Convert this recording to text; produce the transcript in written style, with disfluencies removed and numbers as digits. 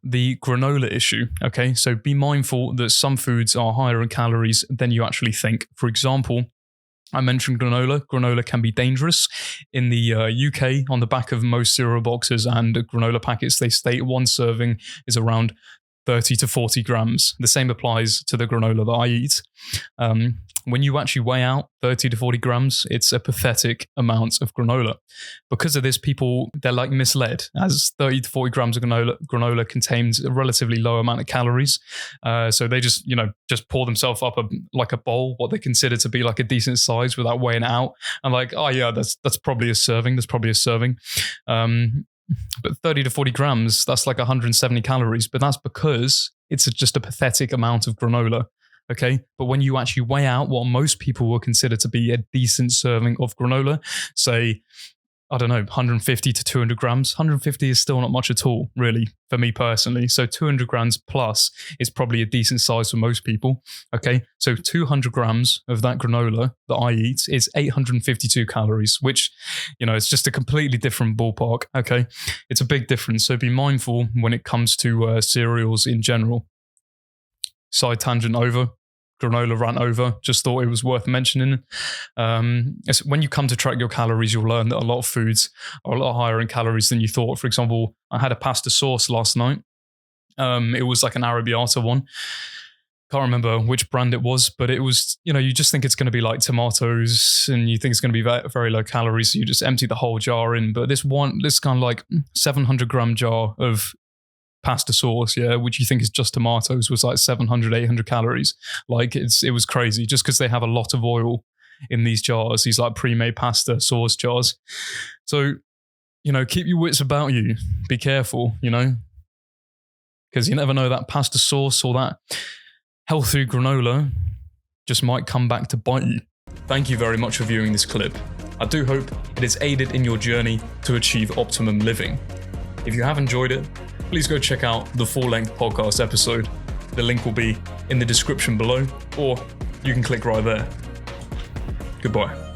the granola issue. Okay, so be mindful that some foods are higher in calories than you actually think. For example, I mentioned granola. Granola can be dangerous. In the UK, on the back of most cereal boxes and granola packets, they state one serving is around 30 to 40 grams. The same applies to the granola that I eat. When you actually weigh out 30 to 40 grams, it's a pathetic amount of granola. Because of this, people, they're like misled, as 30 to 40 grams of granola contains a relatively low amount of calories. So they just pour themselves up like a bowl, what they consider to be like a decent size without weighing it out. And like, oh yeah, that's probably a serving. But 30 to 40 grams, that's like 170 calories. But that's because it's just a pathetic amount of granola. Okay. But when you actually weigh out what most people will consider to be a decent serving of granola, say, I don't know, 150 to 200 grams. 150 is still not much at all, really, for me personally. So 200 grams plus is probably a decent size for most people. Okay. So 200 grams of that granola that I eat is 852 calories, which, it's just a completely different ballpark. Okay. It's a big difference. So be mindful when it comes to cereals in general. Side tangent over. Granola rant over, just thought it was worth mentioning. When you come to track your calories, you'll learn that a lot of foods are a lot higher in calories than you thought. For example, I had a pasta sauce last night. It was like an arrabbiata one. Can't remember which brand it was, but it was, you just think it's going to be like tomatoes and you think it's going to be very, very low calories. So you just empty the whole jar in. But this kind of like 700 gram jar of pasta sauce, which you think is just tomatoes, was like 700, 800 calories. Like it was crazy, just because they have a lot of oil in these jars, these like pre-made pasta sauce jars. So, keep your wits about you. Be careful, because you never know, that pasta sauce or that healthy granola just might come back to bite you. Thank you very much for viewing this clip. I do hope it has aided in your journey to achieve optimum living. If you have enjoyed it, please go check out the full-length podcast episode. The link will be in the description below, or you can click right there. Goodbye.